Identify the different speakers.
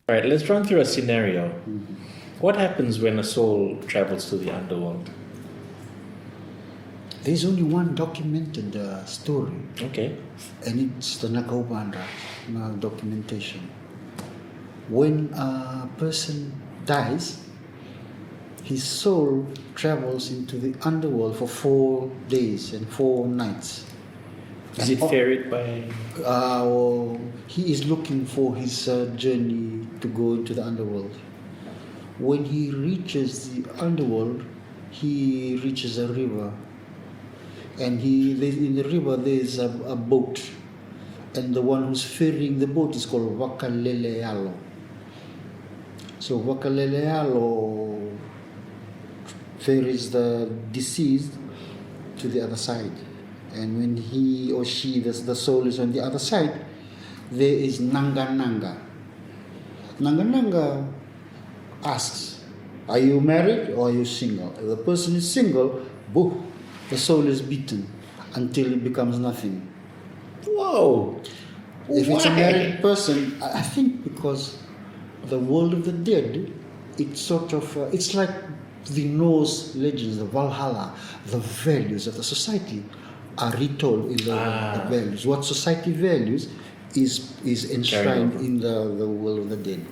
Speaker 1: All right, let's run through a scenario. What happens when a soul travels to the underworld?
Speaker 2: There's only one documented story,
Speaker 1: Okay.
Speaker 2: and it's the Nagaubandra documentation. When a person dies, his soul travels into the underworld for 4 days and 4 nights.
Speaker 1: Is it ferried by...
Speaker 2: He is looking for his journey to go into the underworld. When he reaches the underworld, he reaches a river. And in the river there is a boat. And the one who's ferrying the boat is called Wakalelealo. So Wakalelealo ferries the deceased to the other side. And when he or she, the soul, is on the other side, there is Nanga Nanga. Nanga Nanga asks, are you married or are you single? If the person is single, boo, the soul is beaten until it becomes nothing.
Speaker 1: Whoa!
Speaker 2: If it's a
Speaker 1: Why?
Speaker 2: married person, I think because the world of the dead, it's sort of, it's like the Norse legends, the Valhalla, the values of the society are retold in the values. What society values is enshrined in the world of the dead.